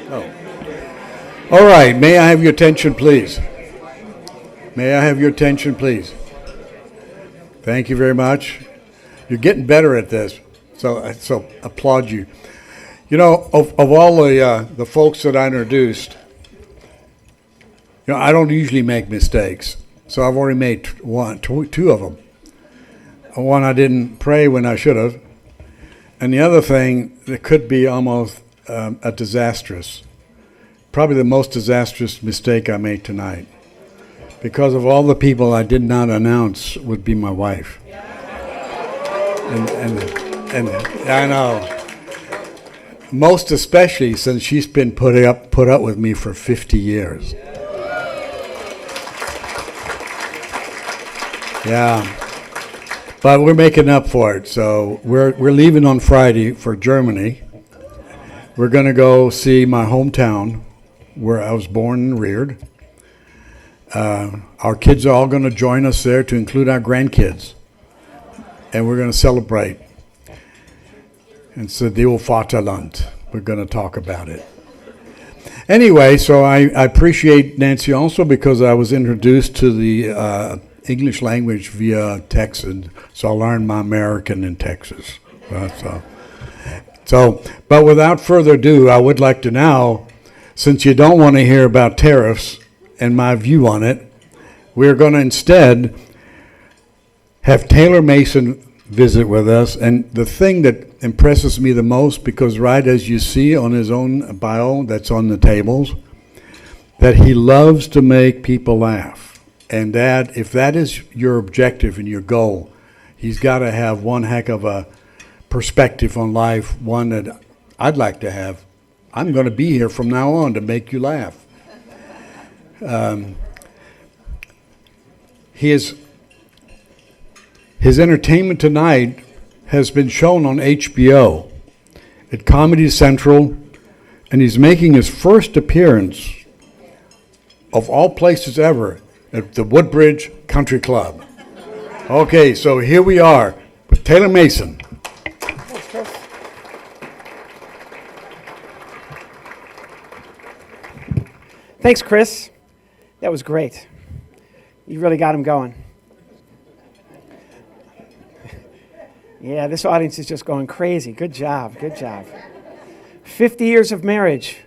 Oh. All right, may I have your attention, please? May I have your attention, please? Thank you very much. You're getting better at this, so applaud you. You know, of all the folks that I introduced, I don't usually make mistakes, so I've already made two of them. One, I didn't pray when I should have, and the other thing that could be almost a disastrous, probably the most disastrous mistake I made tonight, because of all the people I did not announce would be my wife. And I know, most especially since she's been put up with me for 50 years. Yeah, but we're making up for it. So we're leaving on Friday for Germany. We're going to go see my hometown, where I was born and reared. Our kids are all going to join us there, to include our grandkids, and we're going to celebrate. And so the old Vaterland, we're going to talk about it. Anyway, so I appreciate Nancy also, because I was introduced to the English language via Texas, so I learned my American in Texas. But without further ado, I would like to now, since you don't want to hear about tariffs and my view on it, we're going to instead have Taylor Mason visit with us. And the thing that impresses me the most, because right as you see on his own bio that's on the tables, that he loves to make people laugh. And that, if that is your objective and your goal, he's got to have one heck of a perspective on life, one that I'd like to have. I'm going to be here from now on to make you laugh. His entertainment tonight has been shown on HBO at Comedy Central, and he's making his first appearance, of all places ever, at the Woodbridge Country Club. Okay, so here we are with Taylor Mason. Thanks, Chris. Thanks, Chris. That was great. You really got him going. Yeah, this audience is just going crazy. Good job, good job. 50 years of marriage,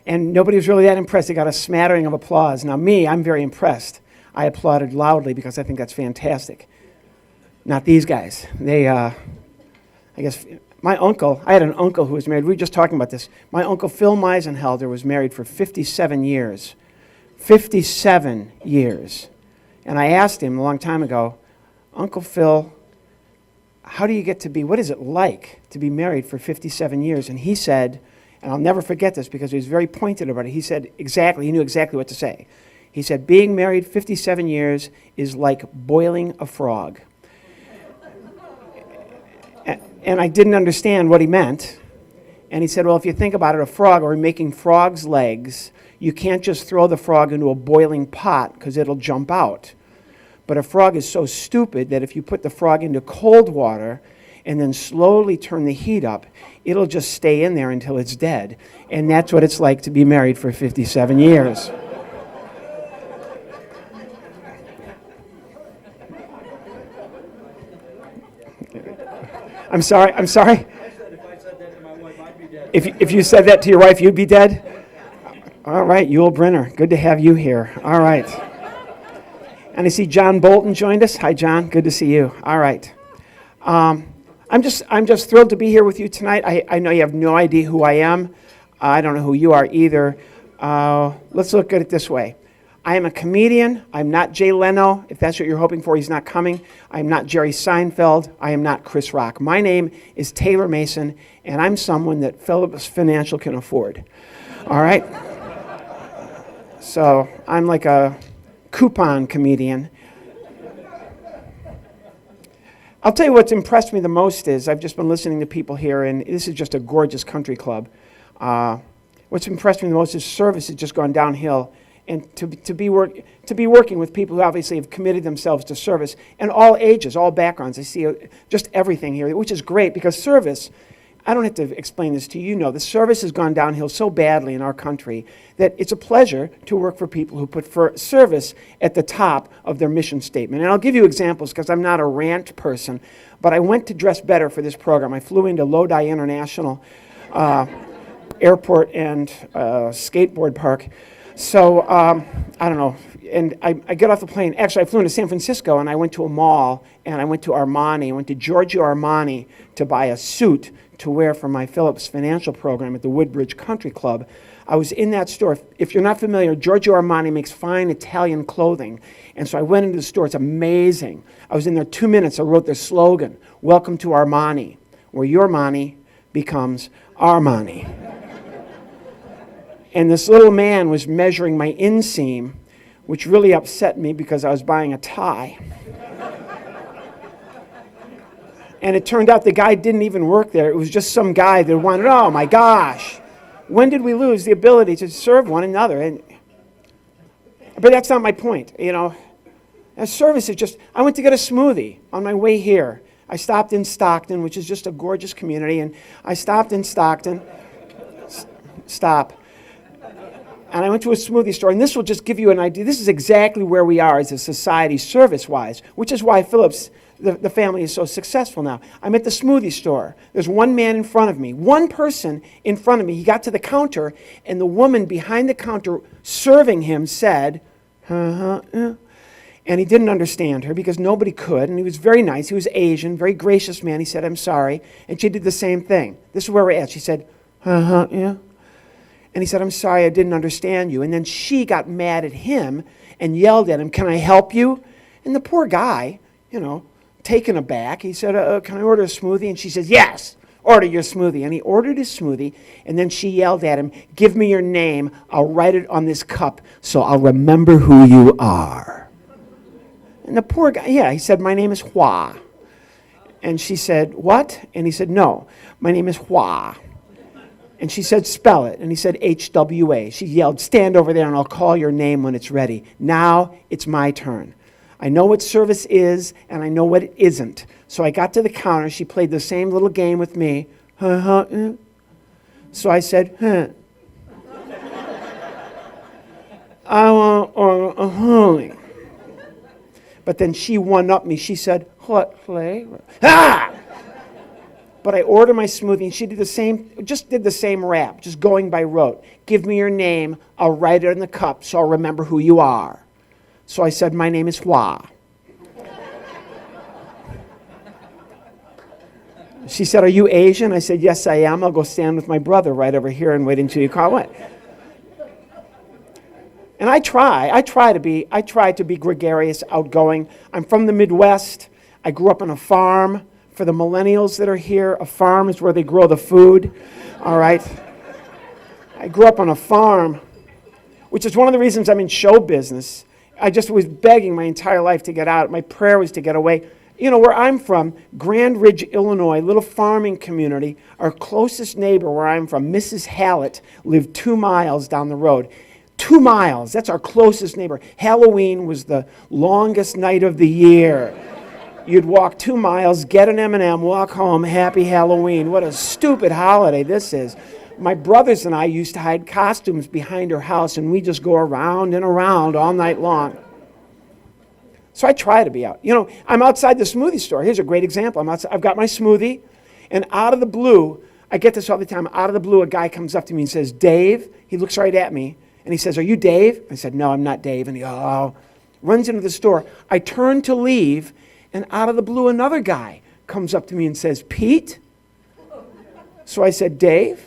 and nobody was really that impressed. They got a smattering of applause. Now me, I'm very impressed. I applauded loudly because I think that's fantastic. Not these guys. They, I guess, my uncle, I had an uncle who was married. We were just talking about this. My uncle Phil Meisenhelder was married for 57 years. 57 years. And I asked him a long time ago, Uncle Phil, how do you get to be, what is it like to be married for 57 years? And he said, and I'll never forget this because he was very pointed about it, he said exactly, he knew exactly what to say. He said, being married 57 years is like boiling a frog. And I didn't understand what he meant. And he said, well, if you think about it, a frog, or making frog's legs, you can't just throw the frog into a boiling pot because it'll jump out. But a frog is so stupid that if you put the frog into cold water and then slowly turn the heat up, it'll just stay in there until it's dead. And that's what it's like to be married for 57 years. I'm sorry? I said if I said that to my wife, I'd be dead. If you said that to your wife, you'd be dead? All right, Yul Brynner, good to have you here. All right. And I see John Bolton joined us. Hi, John. Good to see you. All right. I'm just thrilled to be here with you tonight. I know you have no idea who I am. I don't know who you are either. Let's look at it this way. I am a comedian. I'm not Jay Leno. If that's what you're hoping for, he's not coming. I'm not Jerry Seinfeld. I am not Chris Rock. My name is Taylor Mason, and I'm someone that Phillips Financial can afford. All right? So I'm like a coupon comedian. I'll tell you what's impressed me the most is I've just been listening to people here, and this is just a gorgeous country club. What's impressed me the most is service has just gone downhill, and to be working with people who obviously have committed themselves to service, and all ages, all backgrounds. I see just everything here, which is great because service, I don't have to explain this to you. You know, the service has gone downhill so badly in our country that it's a pleasure to work for people who put service at the top of their mission statement. And I'll give you examples because I'm not a rant person, but I went to Dress Better for this program. I flew into Lodi International Airport and skateboard park. So, I don't know, and I get off the plane. Actually, I flew into San Francisco, and I went to a mall, and I went to Armani. I went to Giorgio Armani to buy a suit to wear for my Phillips financial program at the Woodbridge Country Club. I was in that store. If you're not familiar, Giorgio Armani makes fine Italian clothing. And so I went into the store. It's amazing. I was in there 2 minutes. I wrote their slogan, "Welcome to Armani," where your money becomes our money. And this little man was measuring my inseam, which really upset me because I was buying a tie. And it turned out the guy didn't even work there. It was just some guy that wanted, oh my gosh, when did we lose the ability to serve one another? But that's not my point, you know. Service is just, I went to get a smoothie on my way here. I stopped in Stockton, which is just a gorgeous community, and I stopped in Stockton. Stop. And I went to a smoothie store, and this will just give you an idea. This is exactly where we are as a society service-wise, which is why Phillips, the family, is so successful now. I'm at the smoothie store. There's one man in front of me, one person in front of me. He got to the counter, and the woman behind the counter serving him said, and he didn't understand her because nobody could, and he was very nice. He was Asian, very gracious man. He said, "I'm sorry," and she did the same thing. This is where we're at. She said, yeah. And he said, "I'm sorry, I didn't understand you." And then she got mad at him and yelled at him, "Can I help you?" And the poor guy, you know, taken aback, he said, "Can I order a smoothie?" And she says, "Yes, order your smoothie." And he ordered his smoothie, and then she yelled at him, "Give me your name. I'll write it on this cup so I'll remember who you are." And the poor guy, he said, "My name is Hua." And she said, "What?" And he said, "No, my name is Hua." And she said, "Spell it." And he said, HWA. She yelled, "Stand over there and I'll call your name when it's ready. Now it's my turn. I know what service is and I know what it isn't." So I got to the counter. She played the same little game with me. So I said, "I want a honey." But then she one-upped me. She said, "What flavor?" Ah! But I ordered my smoothie, and she did the same rap, just going by rote. "Give me your name, I'll write it in the cup so I'll remember who you are." So I said, "My name is Hua." She said, "Are you Asian?" I said, "Yes, I am. I'll go stand with my brother right over here and wait until you call it." And I try to be gregarious, outgoing. I'm from the Midwest. I grew up on a farm. For the millennials that are here, a farm is where they grow the food, all right? I grew up on a farm, which is one of the reasons I'm in show business. I just was begging my entire life to get out. My prayer was to get away. You know, where I'm from, Grand Ridge, Illinois, little farming community, our closest neighbor where I'm from, Mrs. Hallett, lived 2 miles down the road. 2 miles, that's our closest neighbor. Halloween was the longest night of the year. You'd walk 2 miles, get an M&M, walk home, happy Halloween. What a stupid holiday this is. My brothers and I used to hide costumes behind her house, and we just go around and around all night long. So I try to be out. You know, I'm outside the smoothie store. Here's a great example. I've got my smoothie, and out of the blue, I get this all the time, out of the blue, a guy comes up to me and says, "Dave?" He looks right at me, and he says, "Are you Dave?" I said, "No, I'm not Dave." And he runs into the store. I turn to leave, and out of the blue, another guy comes up to me and says, "Pete?" So I said, "Dave?"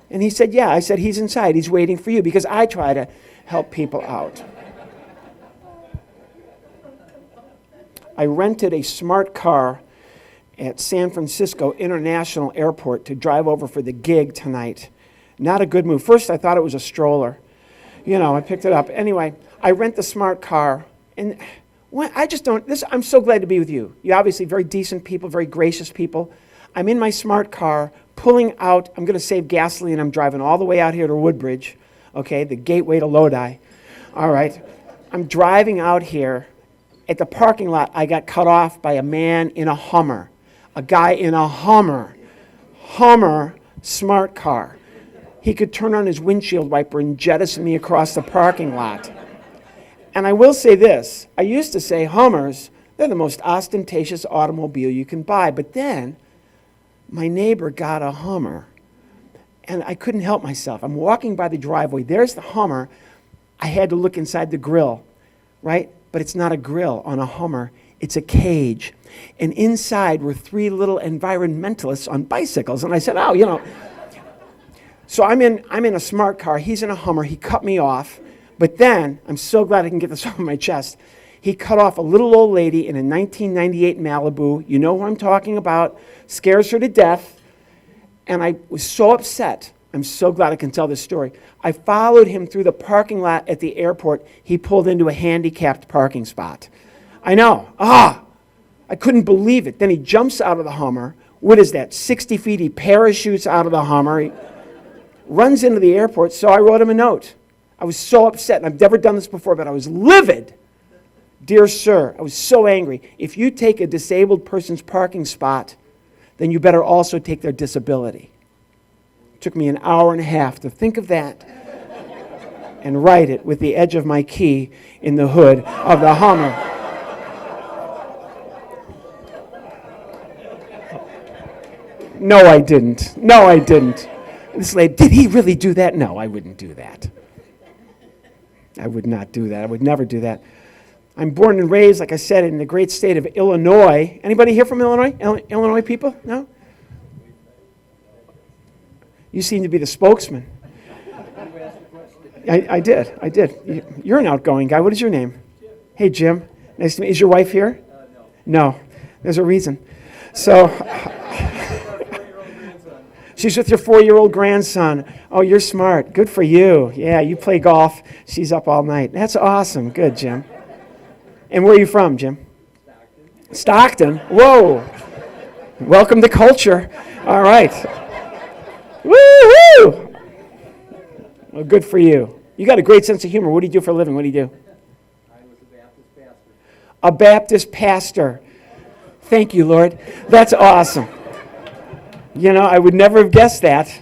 And he said, "Yeah." I said, "He's inside. He's waiting for you," because I try to help people out. I rented a smart car at San Francisco International Airport to drive over for the gig tonight. Not a good move. First, I thought it was a stroller. You know, I picked it up. Anyway, I rent the smart car, and I'm so glad to be with you. You're obviously very decent people, very gracious people. I'm in my smart car, pulling out. I'm going to save gasoline. I'm driving all the way out here to Woodbridge, okay, the gateway to Lodi. All right. I'm driving out here. At the parking lot, I got cut off by a man in a Hummer. a guy in a Hummer smart car. He could turn on his windshield wiper and jettison me across the parking lot. And I will say this, I used to say Hummers, they're the most ostentatious automobile you can buy. But then my neighbor got a Hummer, and I couldn't help myself. I'm walking by the driveway. There's the Hummer. I had to look inside the grill, right? But it's not a grill on a Hummer. It's a cage. And inside were three little environmentalists on bicycles. And I said, oh, you know. So I'm in a smart car. He's in a Hummer. He cut me off. But then, I'm so glad I can get this off my chest, he cut off a little old lady in a 1998 Malibu. You know who I'm talking about. Scares her to death. And I was so upset. I'm so glad I can tell this story. I followed him through the parking lot at the airport. He pulled into a handicapped parking spot. I know. I couldn't believe it. Then he jumps out of the Hummer. What is that, 60 feet? He parachutes out of the Hummer. He runs into the airport. So I wrote him a note. I was so upset, and I've never done this before, but I was livid. Dear sir, I was so angry. If you take a disabled person's parking spot, then you better also take their disability. It took me an hour and a half to think of that and write it with the edge of my key in the hood of the Hummer. No, I didn't. This lady, did he really do that? No, I wouldn't do that. I would not do that. I would never do that. I'm born and raised, like I said, in the great state of Illinois. Anybody here from Illinois? Illinois people? No? You seem to be the spokesman. I did. You're an outgoing guy. What is your name? Hey, Jim. Nice to meet you. Is your wife here? No. There's a reason. So, she's with your 4-year-old grandson. Oh, you're smart. Good for you. Yeah, you play golf. She's up all night. That's awesome. Good, Jim. And where are you from, Jim? Stockton. Whoa. Welcome to culture. All right. Woo-hoo! Well, good for you. You got a great sense of humor. What do you do for a living? What do you do? I was a Baptist pastor. A Baptist pastor. Thank you, Lord. That's awesome. You know, I would never have guessed that.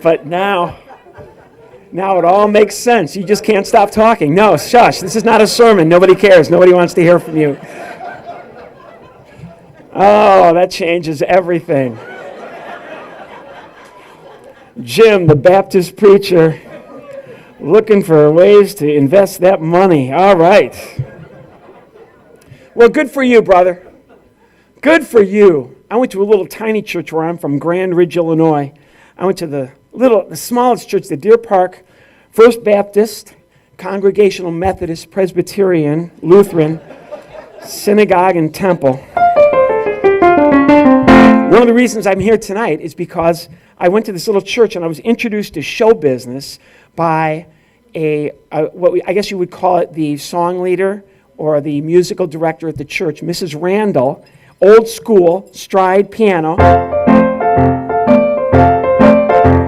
But now it all makes sense. You just can't stop talking. No, shush. This is not a sermon. Nobody cares. Nobody wants to hear from you. Oh, that changes everything. Jim, the Baptist preacher, looking for ways to invest that money. All right. Well, good for you, brother. Good for you. I went to a little tiny church where I'm from, Grand Ridge, Illinois. I went to the smallest church, the Deer Park First Baptist, Congregational Methodist, Presbyterian, Lutheran, Synagogue and Temple. One of the reasons I'm here tonight is because I went to this little church and I was introduced to show business by I guess you would call it the song leader or the musical director at the church, Mrs. Randall, old school, stride piano.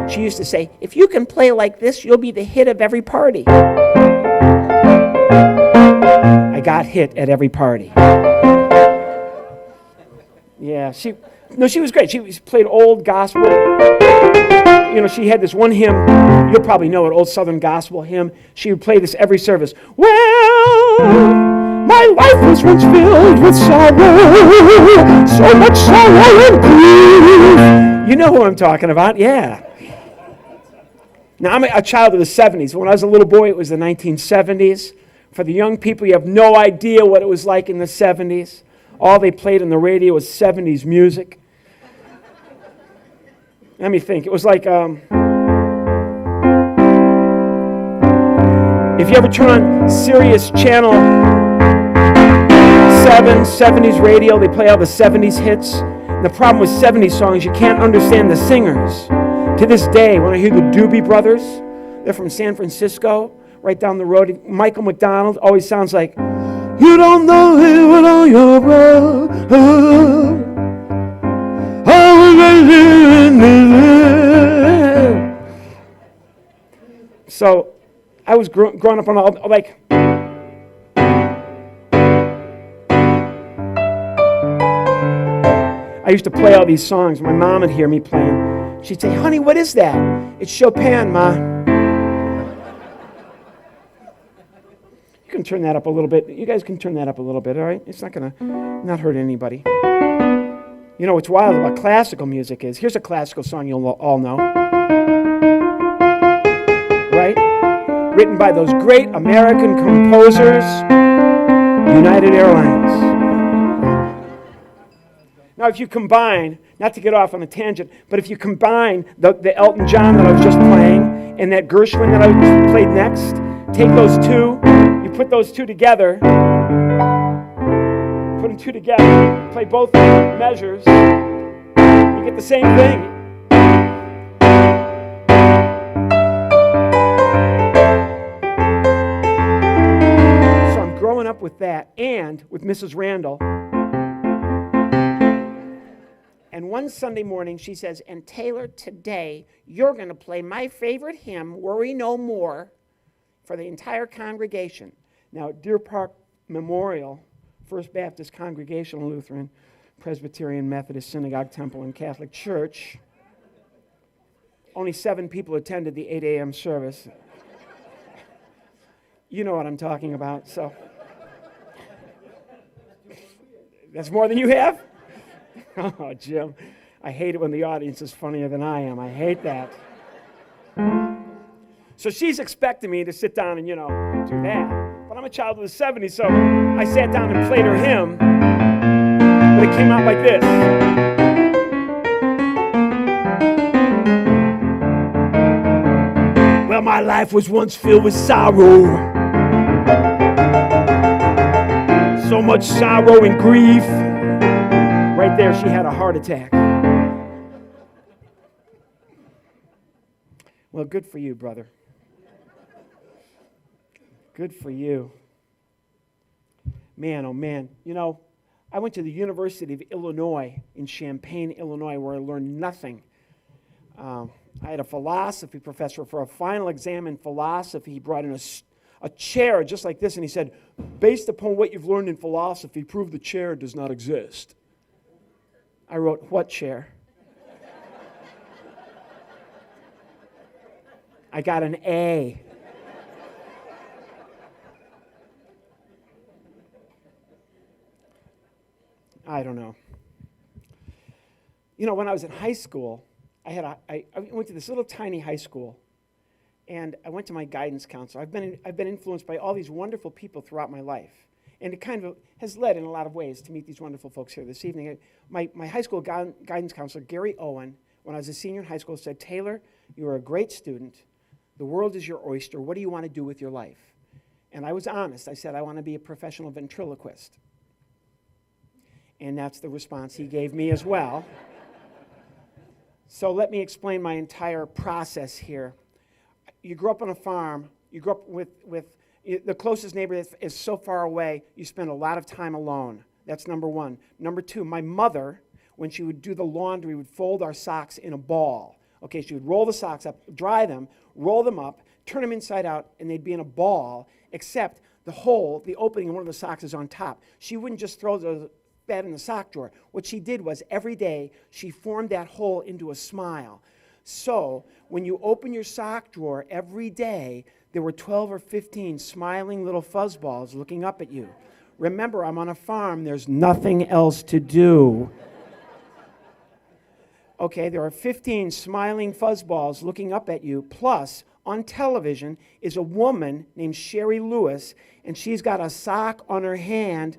She used to say, if you can play like this, you'll be the hit of every party. I got hit at every party. Yeah, she was great. She played old gospel. You know, she had this one hymn, you'll probably know it, old Southern gospel hymn. She would play this every service. Well, my life was once filled with sorrow, so much sorrow and grief. You know who I'm talking about, yeah. Now, I'm a child of the 70s. When I was a little boy, it was the 1970s. For the young people, you have no idea what it was like in the 70s. All they played on the radio was 70s music. Let me think. It was like, if you ever turn on Sirius Channel 7, 70s radio, they play all the 70s hits. And the problem with 70s songs, you can't understand the singers. To this day, when I hear the Doobie Brothers, they're from San Francisco, right down the road. Michael McDonald always sounds like, you don't know him without your brother. So I was growing up on all, like, I used to play all these songs. My mom would hear me playing. She'd say, honey, what is that? It's Chopin, Ma. You can turn that up a little bit. You guys can turn that up a little bit, all right? It's not going to not hurt anybody. You know what's wild about classical music is, here's a classical song you'll all know. Right? Written by those great American composers, United Airlines. Now, if you combine, not to get off on a tangent, but if you combine the Elton John that I was just playing and that Gershwin that I played next, take those two, you put those two together, put them two together, play both measures, you get the same thing. So I'm growing up with that and with Mrs. Randall. And one Sunday morning, she says, and Taylor, today, you're going to play my favorite hymn, Worry No More, for the entire congregation. Now, at Deer Park Memorial, First Baptist Congregational Lutheran, Presbyterian Methodist Synagogue Temple and Catholic Church, only 7 people attended the 8 a.m. service. You know what I'm talking about, so. That's more than you have? Oh, Jim, I hate it when the audience is funnier than I am. I hate that. So she's expecting me to sit down and, do that. But I'm a child of the 70s, so I sat down and played her hymn, but it came out like this. Well, my life was once filled with sorrow. So much sorrow and grief. Right there, she had a heart attack. Well, good for you, brother. Good for you. Man, oh man. I went to the University of Illinois in Champaign, Illinois, where I learned nothing. I had a philosophy professor for a final exam in philosophy. He brought in a chair just like this, and he said, based upon what you've learned in philosophy, prove the chair does not exist. I wrote, what chair? I got an A. I don't know. When I was in high school, I went to this little tiny high school, and I went to my guidance counselor. I've been influenced by all these wonderful people throughout my life. And it kind of has led in a lot of ways to meet these wonderful folks here this evening. My high school guidance counselor, Gary Owen, when I was a senior in high school, said, Taylor, you're a great student. The world is your oyster. What do you want to do with your life? And I was honest. I said, I want to be a professional ventriloquist. And that's the response he gave me as well. So let me explain my entire process here. You grew up on a farm. You grew up with the closest neighbor is so far away, you spend a lot of time alone. That's number one. Number two, my mother, when she would do the laundry, would fold our socks in a ball. Okay, she would roll the socks up, dry them, roll them up, turn them inside out, and they'd be in a ball, except the opening in one of the socks is on top. She wouldn't just throw that in the sock drawer. What she did was every day, she formed that hole into a smile. So when you open your sock drawer every day, there were 12 or 15 smiling little fuzzballs looking up at you. Remember, I'm on a farm. There's nothing else to do. Okay, there are 15 smiling fuzzballs looking up at you. Plus, on television is a woman named Sherry Lewis, and she's got a sock on her hand.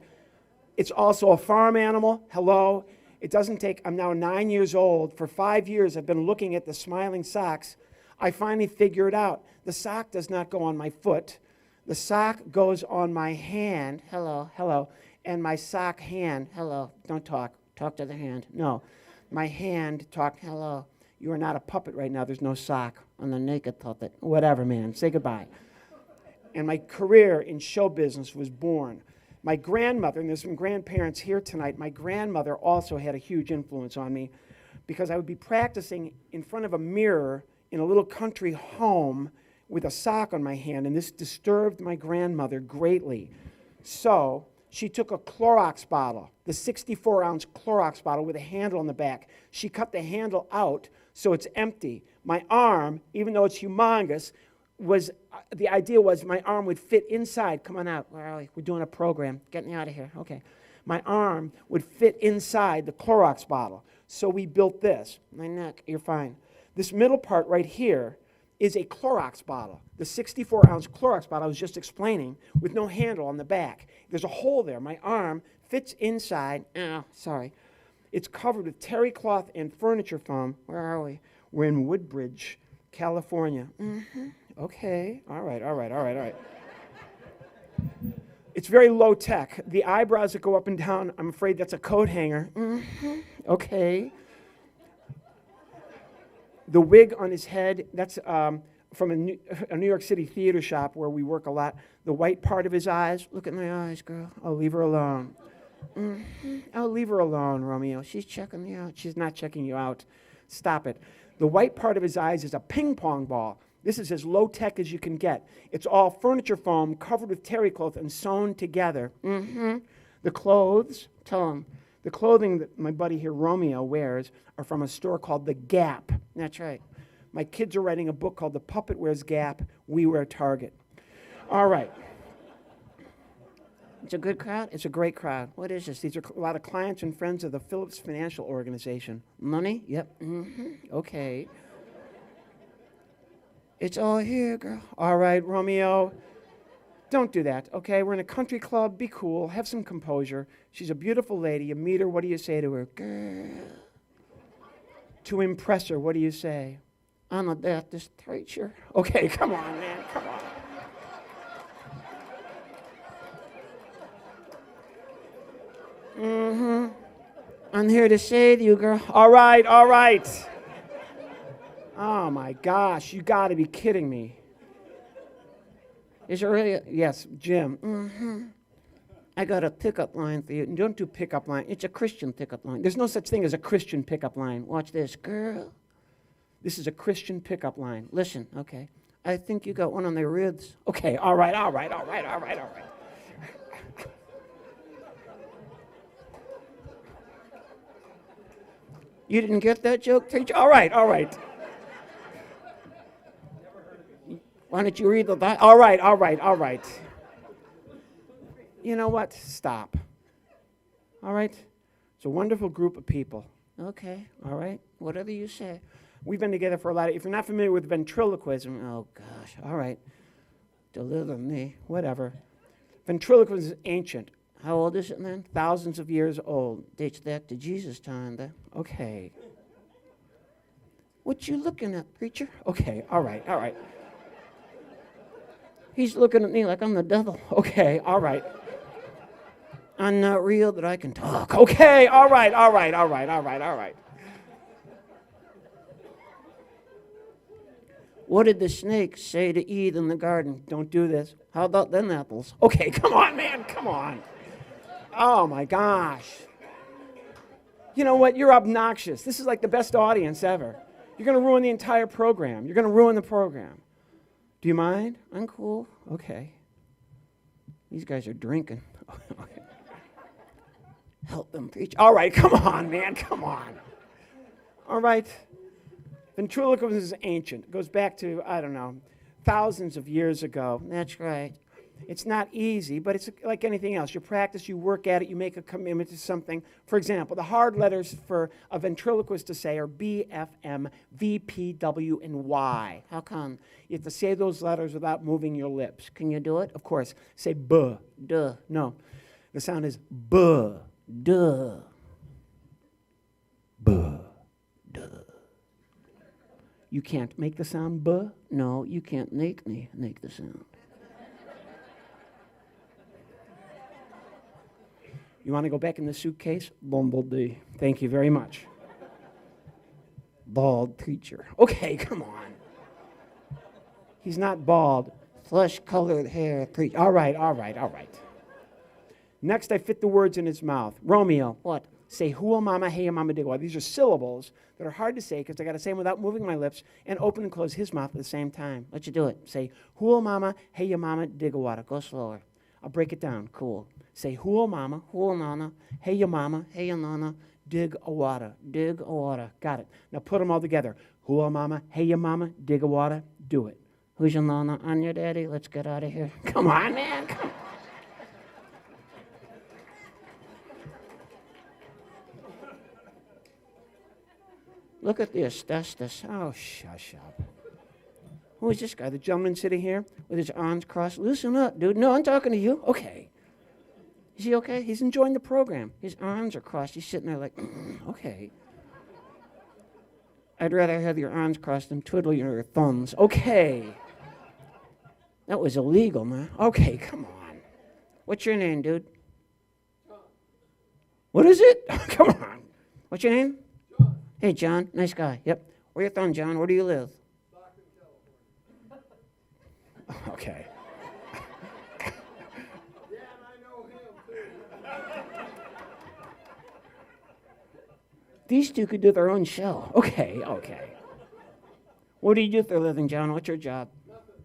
It's also a farm animal. Hello. It doesn't take, I'm now 9 years old. For 5 years, I've been looking at the smiling socks. I finally figure it out. The sock does not go on my foot. The sock goes on my hand. Hello, hello. And my sock hand. Hello. Don't talk. Talk to the hand. No. My hand talk. Hello. You are not a puppet right now. There's no sock on the naked puppet. Whatever, man. Say goodbye. And my career in show business was born. My grandmother, and there's some grandparents here tonight, my grandmother also had a huge influence on me because I would be practicing in front of a mirror in a little country home with a sock on my hand, and this disturbed my grandmother greatly. So She took a Clorox bottle, the 64-ounce Clorox bottle with a handle on the back. She cut the handle out so it's empty. My arm, even though it's humongous, the idea was my arm would fit inside. Come on out. Where are we? We're doing a program. Get me out of here. Okay. My arm would fit inside the Clorox bottle. So we built this. My neck, you're fine. This middle part right here is a Clorox bottle, the 64-ounce Clorox bottle I was just explaining, with no handle on the back. There's a hole there. My arm fits inside. Sorry. It's covered with terry cloth and furniture foam. Where are we? We're in Woodbridge, California. Okay. All right. It's very low tech. The eyebrows that go up and down, I'm afraid that's a coat hanger. Okay. The wig on his head, that's from a New York City theater shop where we work a lot. The white part of his eyes, look at my eyes, girl. I'll leave her alone. I'll leave her alone, Romeo. She's checking me out. She's not checking you out. Stop it. The white part of his eyes is a ping pong ball. This is as low tech as you can get. It's all furniture foam covered with terry cloth and sewn together. The clothes, tell him. The clothing that my buddy here, Romeo, wears are from a store called The Gap. That's right. My kids are writing a book called The Puppet Wears Gap, We Wear Target. All right. It's a good crowd? It's a great crowd. What is this? These are a lot of clients and friends of the Phillips Financial Organization. Money? Yep. Okay. It's all here, girl. All right, Romeo. Don't do that, okay? We're in a country club. Be cool. Have some composure. She's a beautiful lady. You meet her. What do you say to her? Girl. To impress her, what do you say? I'm a Baptist preacher. Okay, come on, man. Come on. I'm here to say to you, girl. All right. Oh, my gosh. You got to be kidding me. Is there really? Yes, Jim. I got a pickup line for you. Don't do pickup line. It's a Christian pickup line. There's no such thing as a Christian pickup line. Watch this. Girl, this is a Christian pickup line. Listen, okay. I think you got one on the ribs. Okay, all right. You didn't get that joke, teacher? All right. Why don't you read the Bible? All right. You know what? Stop. All right? It's a wonderful group of people. Okay, all right? Whatever you say. We've been together for a lot of, if you're not familiar with ventriloquism, oh gosh, all right. Deliver me, whatever. Ventriloquism is ancient. How old is it, man? Thousands of years old. Dates back to Jesus' time, then. Okay. What you looking at, preacher? Okay, all right. He's looking at me like I'm the devil. Okay, all right. I'm not real, but I can talk. Okay, all right. What did the snake say to Eve in the garden? Don't do this. How about them apples? Okay, come on, man, come on. Oh, my gosh. You know what? You're obnoxious. This is like the best audience ever. You're going to ruin the entire program. You're going to ruin the program. Do you mind? I'm cool. Okay. These guys are drinking. Okay. Help them preach. All right, come on, man, come on. All right. Ventriloquism is ancient. It goes back to, I don't know, thousands of years ago. That's right. It's not easy, but it's like anything else. You practice, you work at it, you make a commitment to something. For example, the hard letters for a ventriloquist to say are B, F, M, V, P, W, and Y. How come? You have to say those letters without moving your lips. Can you do it? Of course. Say B, duh. No. The sound is B, duh. B, duh. You can't make the sound B? No, you can't make me make the sound. You want to go back in the suitcase? Bumblebee. Thank you very much. Bald preacher. Okay, come on. He's not bald. Flesh-colored hair preacher. All right. Next, I fit the words in his mouth. Romeo, what? Say hua mama, hey mama digwa. These are syllables that are hard to say because I got to say them without moving my lips and open and close his mouth at the same time. Let you do it. Say hua mama, hey mama digawada. Go slower. I'll break it down. Cool. Say, hua mama, hua nana, hey ya mama, hey ya nana, dig a water, dig a water. Got it. Now put them all together. Hua mama, hey ya mama, dig a water. Do it. Who's your nana? I'm your daddy. Let's get out of here. Come on, man. Come on. Look at this. That's this. Oh, shush up. Who is this guy? The gentleman sitting here with his arms crossed. Loosen up, dude. No, I'm talking to you. Okay. Is he okay? He's enjoying the program. His arms are crossed. He's sitting there like, okay. I'd rather have your arms crossed than twiddle your thumbs. Okay. That was illegal, man. Okay, come on. What's your name, dude? John. What is it? Come on. What's your name? John. Hey, John. Nice guy. Yep. Where you from, John? Where do you live? Stockton, California. Okay. Yeah, and I know him, too. These two could do their own show. Okay, okay. What do you do for a living, John? What's your job? Nothing.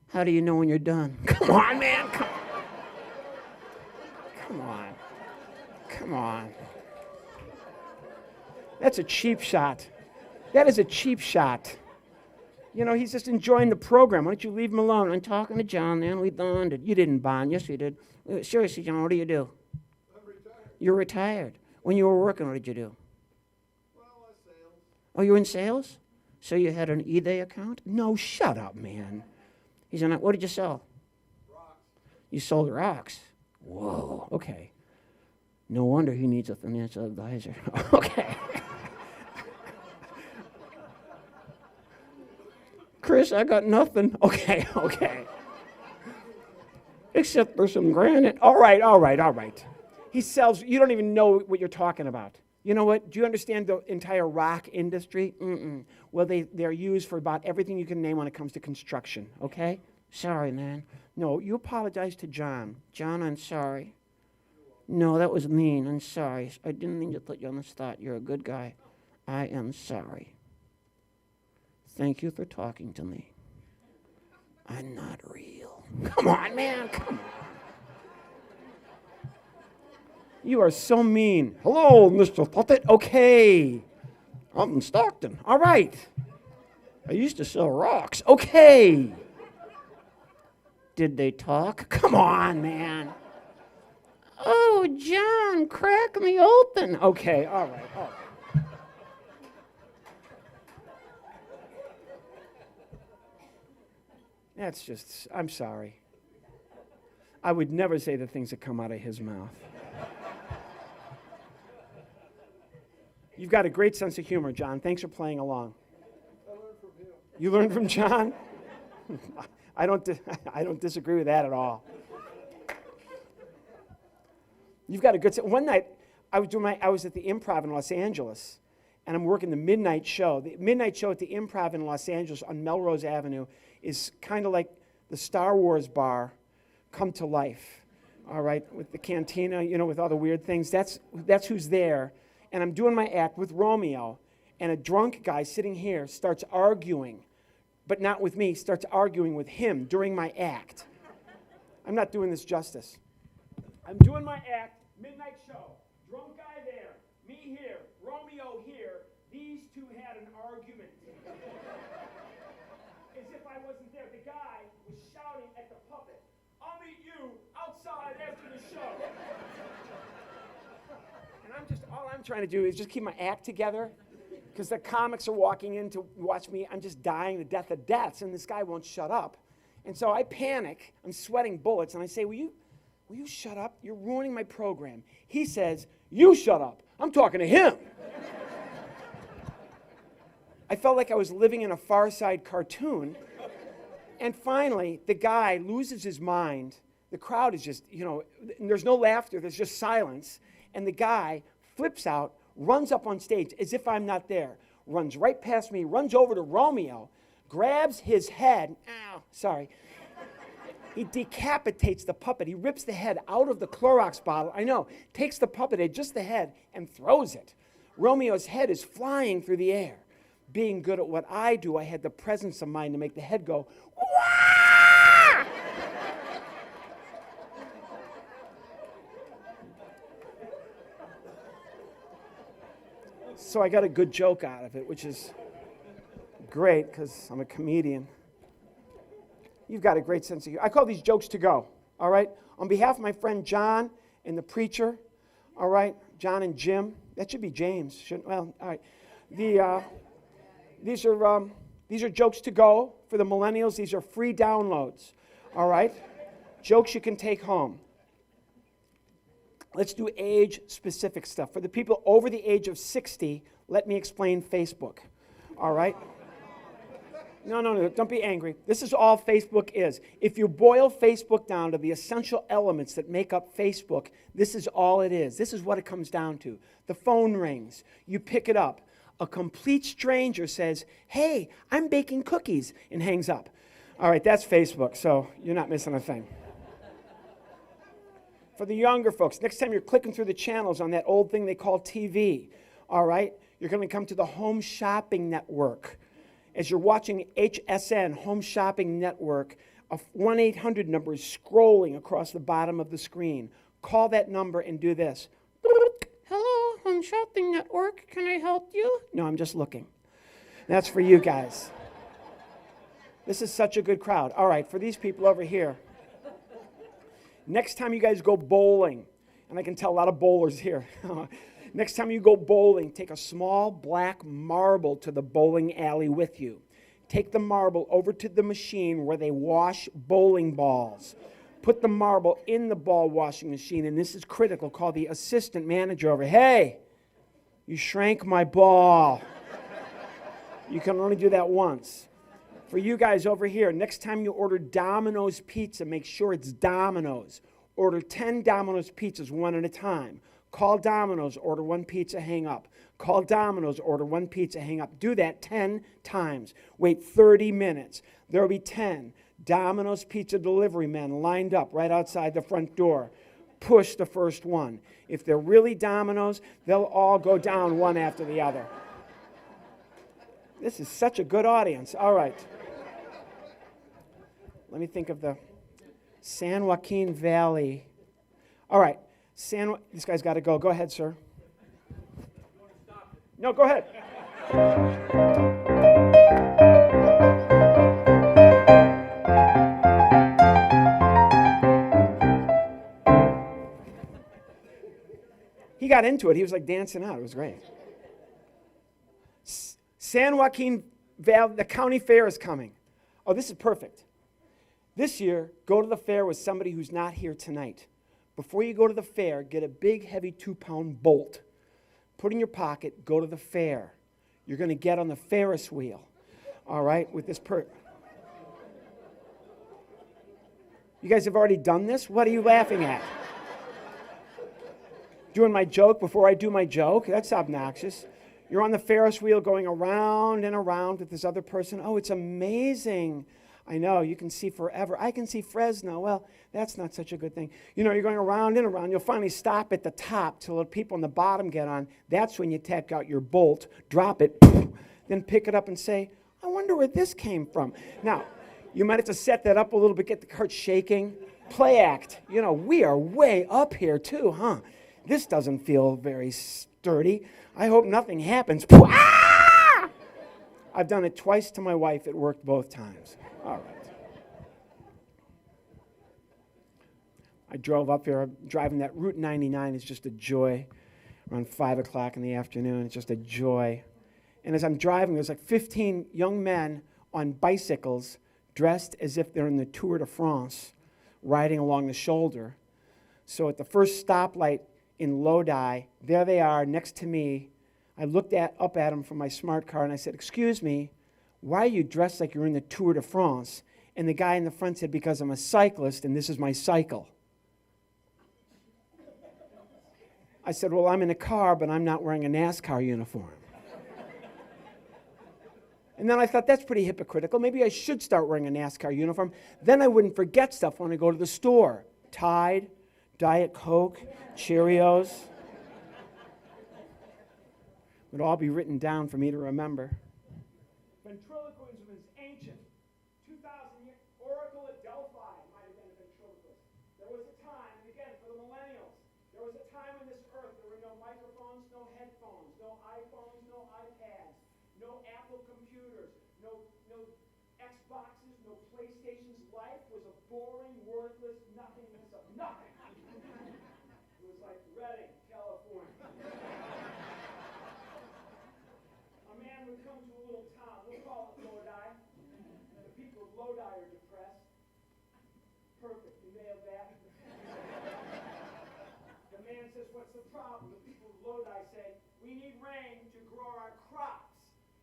How do you know when you're done? Come on, man. Come on. Come on. Come on. That's a cheap shot. That is a cheap shot. You know, he's just enjoying the program. Why don't you leave him alone? I'm talking to John, man. We bonded. You didn't bond. Yes, you did. Seriously, John, what do you do? I'm retired. You're retired. When you were working, what did you do? Well, I sales. Oh, you were in sales? So you had an eBay account? No, shut up, man. He's in. What did you sell? Rocks. You sold rocks. Whoa. Okay. No wonder he needs a financial advisor. Okay. Chris, I got nothing. Okay, okay. Except for some granite. All right, all right, all right. He sells, you don't even know what you're talking about. You know what? Do you understand the entire rock industry? Mm-mm. Well, they're used for about everything you can name when it comes to construction, okay? Sorry, man. No, you apologize to John. John, I'm sorry. No, that was mean. I'm sorry. I didn't mean to put you on the spot. You're a good guy. I am sorry. Thank you for talking to me. I'm not real. Come on, man. Come on. You are so mean. Hello, Mr. Puppet. Okay. I'm in Stockton. All right. I used to sell rocks. Okay. Did they talk? Come on, man. Oh, John, crack me open. Okay, all right. All right. That's just, I'm sorry. I would never say the things that come out of his mouth. You've got a great sense of humor, John. Thanks for playing along. I learned from him. You learned from John? I don't disagree with that at all. You've got a good. One night, I was at the Improv in Los Angeles, and I'm working the midnight show. The midnight show at the Improv in Los Angeles on Melrose Avenue is kind of like the Star Wars bar come to life. All right, with the cantina, you know, with all the weird things. That's who's there. And I'm doing my act with Romeo, and a drunk guy sitting here starts arguing, but not with me, starts arguing with him during my act. I'm not doing this justice. I'm doing my act, midnight show, drunk guy there, me here, Romeo here. These two had an argument. As if I wasn't there. The guy was shouting at the puppet, "I'll meet you outside after the show." And all I'm trying to do is just keep my act together, because the comics are walking in to watch me. I'm just dying the death of deaths, and this guy won't shut up. And so I panic. I'm sweating bullets, and I say, will you shut up? You're ruining my program. He says, you shut up. I'm talking to him. I felt like I was living in a Far Side cartoon. And finally, the guy loses his mind. The crowd is just, there's no laughter. There's just silence. And the guy flips out, runs up on stage as if I'm not there, runs right past me, runs over to Romeo, grabs his head. Ow, sorry. He decapitates the puppet. He rips the head out of the Clorox bottle. I know. Takes the puppet head, just the head, and throws it. Romeo's head is flying through the air. Being good at what I do, I had the presence of mind to make the head go, "Wah!" So I got a good joke out of it, which is great because I'm a comedian. You've got a great sense of humor. I call these jokes to go, all right? On behalf of my friend John and the preacher, all right? John and Jim. That should be James. Shouldn't, well, all right. These are jokes to go for the millennials. These are free downloads, all right? Jokes you can take home. Let's do age-specific stuff. For the people over the age of 60, let me explain Facebook, all right? No, don't be angry. This is all Facebook is. If you boil Facebook down to the essential elements that make up Facebook, this is all it is. This is what it comes down to. The phone rings. You pick it up. A complete stranger says, "Hey, I'm baking cookies," and hangs up. All right, that's Facebook, so you're not missing a thing. For the younger folks, next time you're clicking through the channels on that old thing they call TV, all right, you're going to come to the Home Shopping Network. As you're watching HSN, Home Shopping Network, a 1-800 number is scrolling across the bottom of the screen. Call that number and do this. "Hello, Home Shopping Network. Can I help you?" No, I'm just looking. That's for you guys. This is such a good crowd. All right, for these people over here, next time you guys go bowling, and I can tell a lot of bowlers here. Next time you go bowling, take a small black marble to the bowling alley with you. Take the marble over to the machine where they wash bowling balls. Put the marble in the ball washing machine, and this is critical. Call the assistant manager over. "Hey, you shrank my ball." You can only do that once. For you guys over here, next time you order Domino's pizza, make sure it's Domino's. Order 10 Domino's pizzas one at a time. Call Domino's, order one pizza, hang up. Call Domino's, order one pizza, hang up. Do that 10 times. Wait 30 minutes. There will be 10 Domino's pizza delivery men lined up right outside the front door. Push the first one. If they're really Domino's, they'll all go down one after the other. This is such a good audience. All right. Let me think of the San Joaquin Valley. All right. This guy's got to go. Go ahead, sir. No, go ahead. He got into it. He was like dancing out. It was great. San Joaquin Valley, the county fair is coming. Oh, this is perfect. This year, go to the fair with somebody who's not here tonight. Before you go to the fair, get a big, heavy 2-pound bolt. Put in your pocket, go to the fair. You're going to get on the Ferris wheel, all right, with this You guys have already done this? What are you laughing at? Doing my joke before I do my joke? That's obnoxious. You're on the Ferris wheel going around and around with this other person. Oh, it's amazing. I know, you can see forever. I can see Fresno. Well, that's not such a good thing. You know, you're going around and around. You'll finally stop at the top till the people on the bottom get on. That's when you take out your bolt, drop it, then pick it up and say, "I wonder where this came from." Now, you might have to set that up a little bit, get the cart shaking. Play act. You know, we are way up here too, huh? This doesn't feel very sturdy. I hope nothing happens. Ah! I've done it twice to my wife. It worked both times. All right. I drove up here. Driving that Route 99 is just a joy. Around 5 o'clock in the afternoon, it's just a joy. And as I'm driving, there's like 15 young men on bicycles dressed as if they're in the Tour de France, riding along the shoulder. So at the first stoplight in Lodi, there they are next to me. I looked up at them from my smart car and I said, "Excuse me, why are you dressed like you're in the Tour de France?" And the guy in the front said, "Because I'm a cyclist and this is my cycle." I said, "Well, I'm in a car, but I'm not wearing a NASCAR uniform." And then I thought, that's pretty hypocritical. Maybe I should start wearing a NASCAR uniform. Then I wouldn't forget stuff when I go to the store. Tide, Diet Coke, Cheerios. Would all be written down for me to remember. Ventriloquism is ancient. 2,000 years. Oracle at Delphi might have been a ventriloquist. There was a time, and again, for the millennials, there was a time on this earth there were no microphones, no headphones, no iPhones, no Xboxes, no PlayStations. Life was a boring, worthless nothingness of nothing. It was like Redding, California. A man would come to a little town, we'll call it Lodi. The people of Lodi are depressed. Perfect, you nailed that. The man says, what's the problem? The people of Lodi say, we need rain to grow our crops.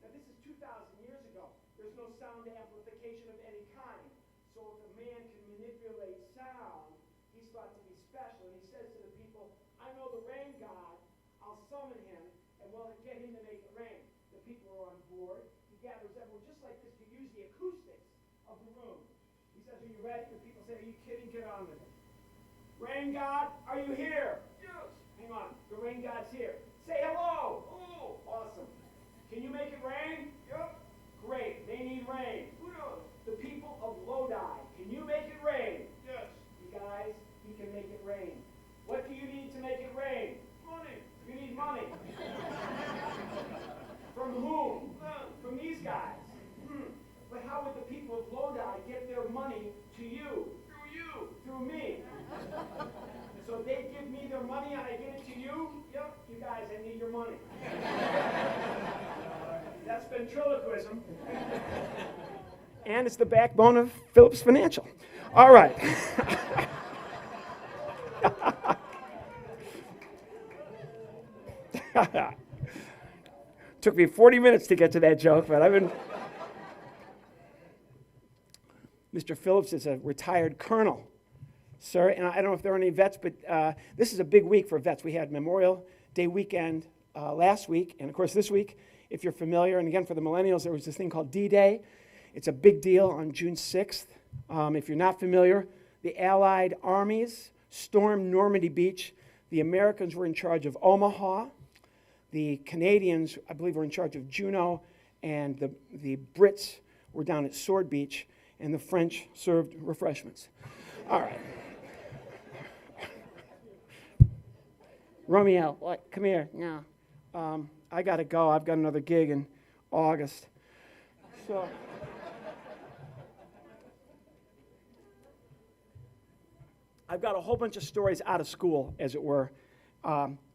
Now this is 2,000 years ago. There's no sound amplification of any kind. So if a man can manipulate sound, he's thought to be special. And he says to the people, I know the rain god. I'll summon him, and we'll get him to make it rain. The people are on board. He gathers everyone just like this to use the acoustics of the room. He says, are you ready? The people say, are you kidding? Get on with it. Rain god, are you here? Yes. Hang on. The rain god's here. Say hello. Oh, awesome. Can you make it rain? Yep. Great. They need rain. Who knows? The people of Lodi. Can you make it rain? Yes. You guys, he can make it rain. What do you need to make it rain? Money. You need money. From whom? From these guys. But how would the people of Lodi get their money to you? Through you. Through me. So they give me their money and I give it to you? Yep. You guys, I need your money. That's ventriloquism. And it's the backbone of Phillips Financial. All right. Took me 40 minutes to get to that joke, but I've been... Mr. Phillips is a retired colonel, sir, and I don't know if there are any vets, but this is a big week for vets. We had Memorial Day weekend last week, and of course this week, if you're familiar, and again for the millennials, there was this thing called D-Day. It's a big deal on June 6th. If you're not familiar, the Allied armies stormed Normandy Beach. The Americans were in charge of Omaha. The Canadians, I believe, were in charge of Juneau, and the Brits were down at Sword Beach, and the French served refreshments. All right. Romeo, what? Come here. No. I got to go. I've got another gig in August. So... I've got a whole bunch of stories out of school, as it were.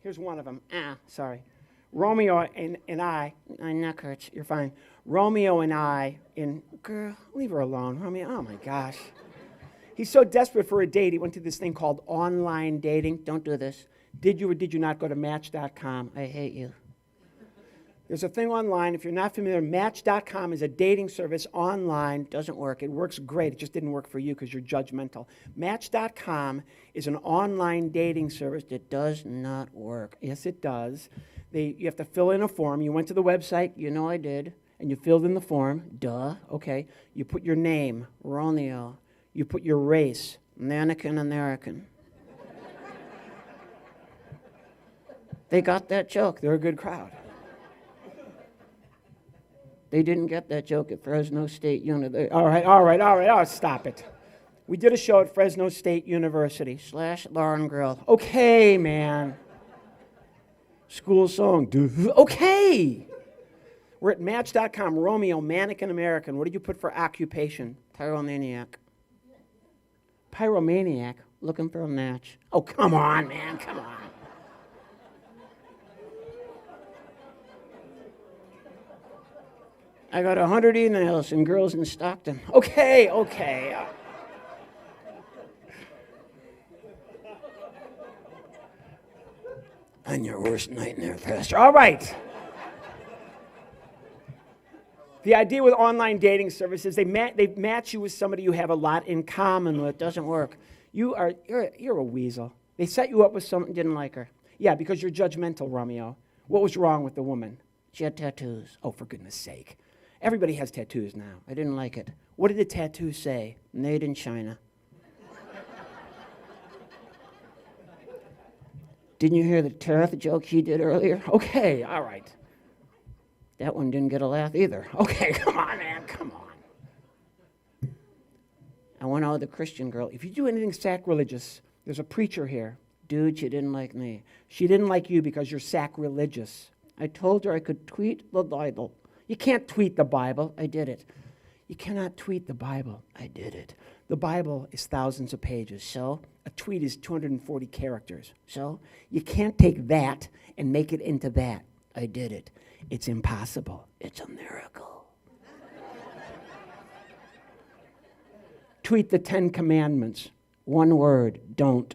Here's one of them. Sorry. Romeo and I, my neck hurts, you're fine. Romeo and I, girl, leave her alone. Romeo, oh my gosh. He's so desperate for a date, he went to this thing called online dating. Don't do this. Did you or did you not go to Match.com? I hate you. There's a thing online, if you're not familiar, Match.com is a dating service online. Doesn't work. It works great. It just didn't work for you because you're judgmental. Match.com is an online dating service that does not work. Yes, it does. You have to fill in a form. You went to the website. You know I did. And you filled in the form. Duh. Okay. You put your name, Romeo. You put your race, Mannequin American. They got that joke. They're a good crowd. They didn't get that joke at Fresno State University. All right, stop it. We did a show at Fresno State University / Lauren Grill. Okay, man. School song. Okay. We're at Match.com. Romeo, Mannequin American. What did you put for occupation? Pyromaniac. Pyromaniac? Looking for a match. Oh, come on, man. Come on. I got 100 emails and girls in Stockton. Okay. On your worst nightmare, Pastor. All right. The idea with online dating services, they match you with somebody you have a lot in common with. Doesn't work. You're a weasel. They set you up with someone didn't like her. Yeah, because you're judgmental, Romeo. What was wrong with the woman? She had tattoos. Oh, for goodness sake. Everybody has tattoos now. I didn't like it. What did the tattoo say? Made in China. Didn't you hear the tariff joke he did earlier? Okay, all right. That one didn't get a laugh either. Okay, come on, man, come on. I went out with a Christian girl. If you do anything sacrilegious, there's a preacher here. Dude, she didn't like me. She didn't like you because you're sacrilegious. I told her I could tweet the Bible. You can't tweet the Bible. I did it. You cannot tweet the Bible. I did it. The Bible is thousands of pages, so a tweet is 240 characters. So you can't take that and make it into that. I did it. It's impossible. It's a miracle. Tweet the 10 Commandments. One word, don't.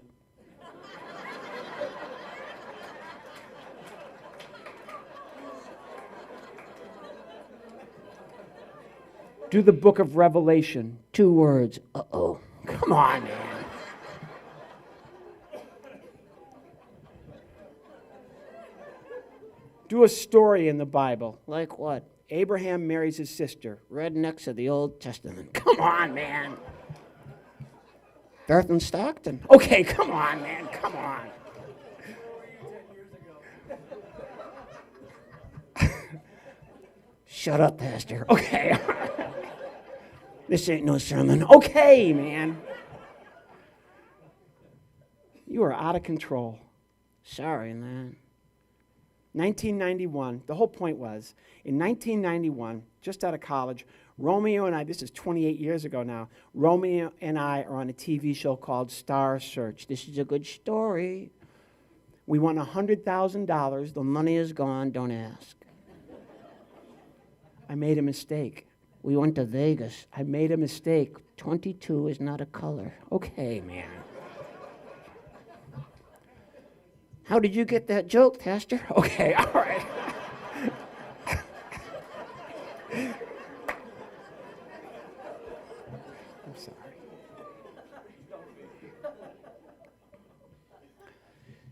Do the book of Revelation. 2 words. Uh-oh. Come on, man. Do a story in the Bible. Like what? Abraham marries his sister. Rednecks of the Old Testament. Come on, man. Bertha and Stockton. Okay, come on, man. Come on. Shut up, Pastor. Okay. This ain't no sermon. Okay, man. You are out of control. Sorry, man. 1991, the whole point was, in 1991, just out of college, Romeo and I, this is 28 years ago now, Romeo and I are on a TV show called Star Search. This is a good story. We won $100,000. The money is gone. Don't ask. I made a mistake. We went to Vegas. I made a mistake. 22 is not a color. Okay, man. How did you get that joke, Pastor? Okay, all right. I'm sorry.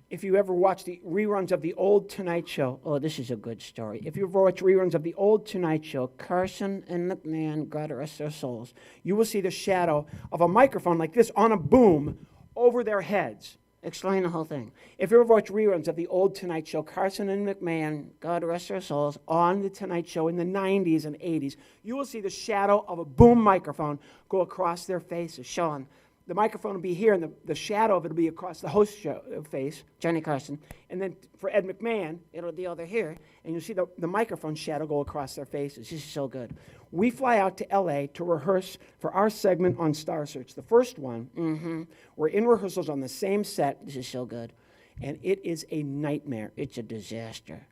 If you ever watch the reruns of the old Tonight Show, oh, this is a good story. If you ever watch reruns of the old Tonight Show, Carson and McMahon, God rest their souls, you will see the shadow of a microphone like this on a boom over their heads. Explain the whole thing. If you ever watch reruns of the old Tonight Show, Carson and McMahon, God rest their souls, on the Tonight Show in the 90s and 80s, you will see the shadow of a boom microphone go across their faces. Sean, the microphone will be here, and the shadow of it will be across the host face, Johnny Carson. And then for Ed McMahon, it'll be over here, and you'll see the microphone shadow go across their faces. This is so good. We fly out to L.A. to rehearse for our segment on Star Search. The first one, we're in rehearsals on the same set. This is so good. And it is a nightmare. It's a disaster.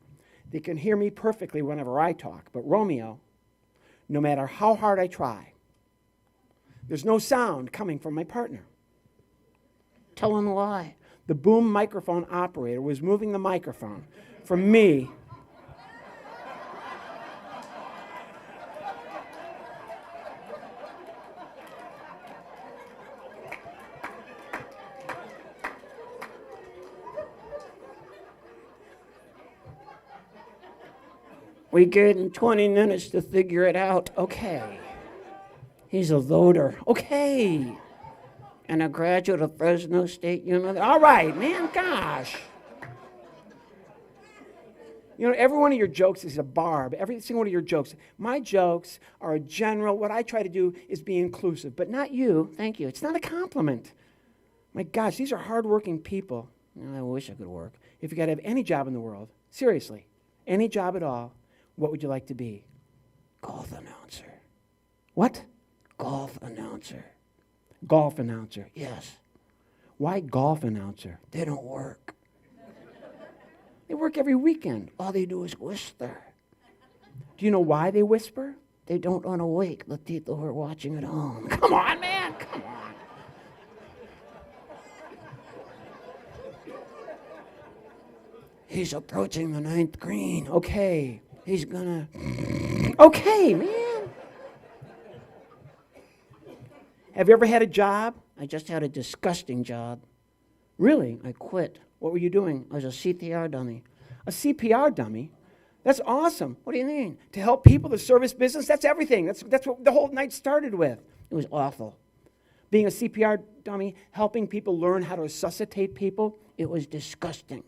They can hear me perfectly whenever I talk, but Romeo, no matter how hard I try, there's no sound coming from my partner. Tell him why. The boom microphone operator was moving the microphone from me. We gave him 20 minutes to figure it out. Okay. He's a voter. Okay. And a graduate of Fresno State University. All right, man, gosh. You know, every one of your jokes is a barb. Every single one of your jokes. My jokes are a general. What I try to do is be inclusive, but not you. Thank you. It's not a compliment. My gosh, these are hardworking people. I wish I could work. If you got to have any job in the world, seriously, any job at all, what would you like to be? Golf announcer. What? Golf announcer. Golf announcer, yes. Why golf announcer? They don't work. They work every weekend. All they do is whisper. Do you know why they whisper? They don't want to wake the people who are watching at home. Come on, man, come on. He's approaching the 9th green. Okay, he's gonna... Okay, man. Have you ever had a job? I just had a disgusting job. Really? I quit. What were you doing? I was a CPR dummy. A CPR dummy? That's awesome. What do you mean? To help people, the service business? That's everything. That's what the whole night started with. It was awful. Being a CPR dummy, helping people learn how to resuscitate people, it was disgusting.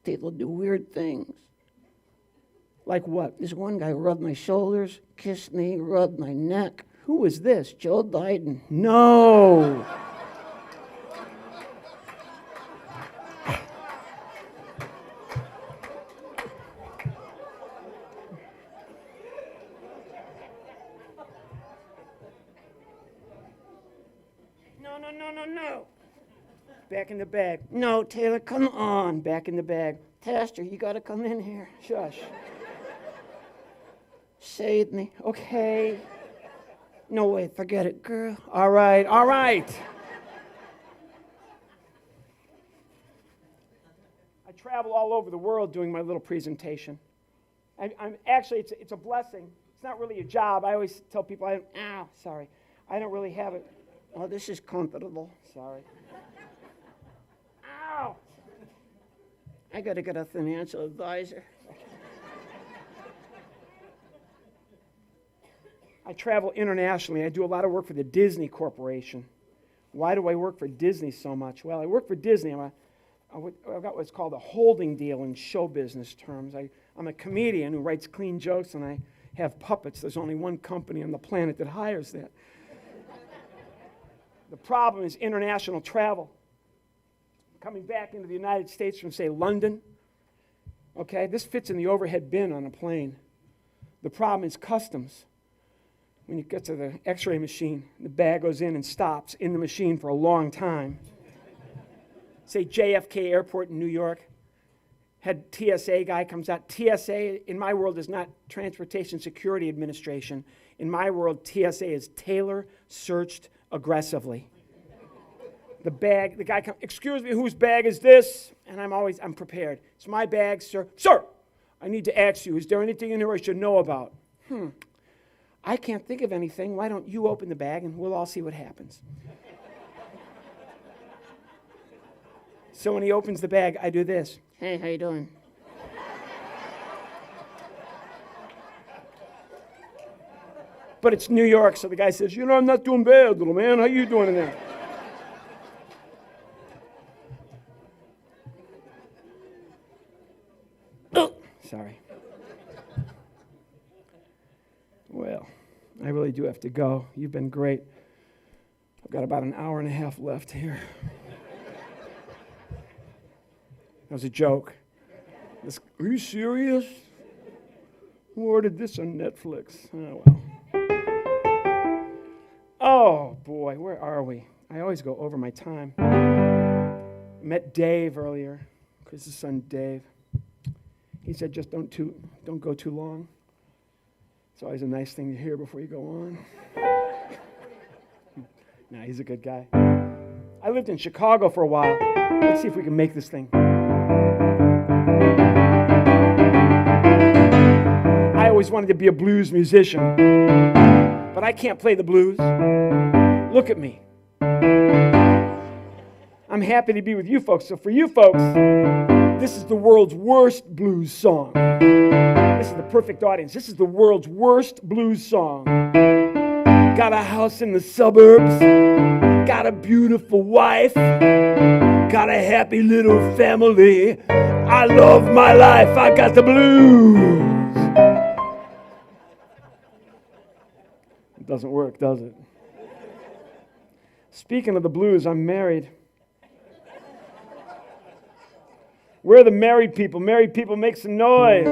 People do weird things. Like what? This one guy rubbed my shoulders, kissed me, rubbed my neck. Who was this? Joe Biden? No. No. Back in the bag. No, Taylor, come on. Back in the bag. Taster, you got to come in here. Shush. Save me. Okay. No way, forget it, girl. All right. I travel all over the world doing my little presentation. I'm actually, it's a blessing. It's not really a job. I always tell people, I don't really have it. Oh, this is comfortable. Sorry. Ow! I got to get a financial advisor. I travel internationally. I do a lot of work for the Disney Corporation. Why do I work for Disney so much? Well, I work for Disney. I've got what's called a holding deal in show business terms. I'm a comedian who writes clean jokes, and I have puppets. There's only one company on the planet that hires that. The problem is international travel. Coming back into the United States from, say, London. Okay, this fits in the overhead bin on a plane. The problem is customs. When you get to the x-ray machine, the bag goes in and stops in the machine for a long time. Say JFK Airport in New York, had TSA guy comes out. TSA, in my world, is not Transportation Security Administration. In my world, TSA is Taylor Searched Aggressively. The guy comes, excuse me, whose bag is this? And I'm prepared. It's my bag, sir. Sir, I need to ask you, is there anything in here I should know about? I can't think of anything. Why don't you open the bag and we'll all see what happens. So when he opens the bag, I do this. Hey, how you doing? But it's New York, so the guy says, I'm not doing bad, little man. How you doing in there? Sorry. Well, I really do have to go. You've been great. I've got about an hour and a half left here. That was a joke. Are you serious? Who ordered this on Netflix? Oh, well. Oh, boy, where are we? I always go over my time. I met Dave earlier, Chris's son Dave. He said, just don't go too long. It's always a nice thing to hear before you go on. Nah, he's a good guy. I lived in Chicago for a while. Let's see if we can make this thing. I always wanted to be a blues musician, but I can't play the blues. Look at me. I'm happy to be with you folks. So for you folks, this is the world's worst blues song. This is the perfect audience. This is the world's worst blues song. Got a house in the suburbs. Got a beautiful wife. Got a happy little family. I love my life. I got the blues. It doesn't work, does it? Speaking of the blues, I'm married. Where are the married people? Married people, make some noise.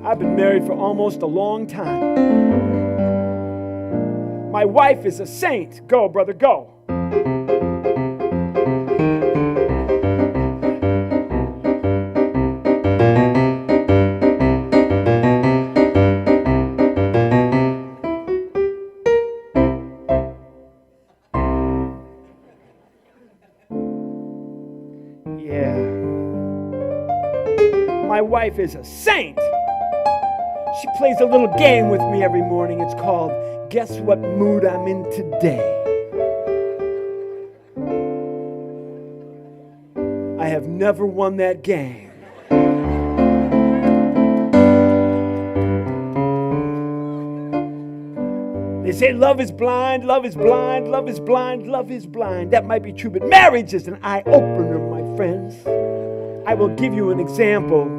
I've been married for almost a long time. My wife is a saint. Go, brother, go. My wife is a saint. She plays a little game with me every morning. It's called Guess What Mood I'm in Today. I have never won that game. They say love is blind, love is blind, love is blind, love is blind. That might be true, but marriage is an eye-opener, my friends. I will give you an example.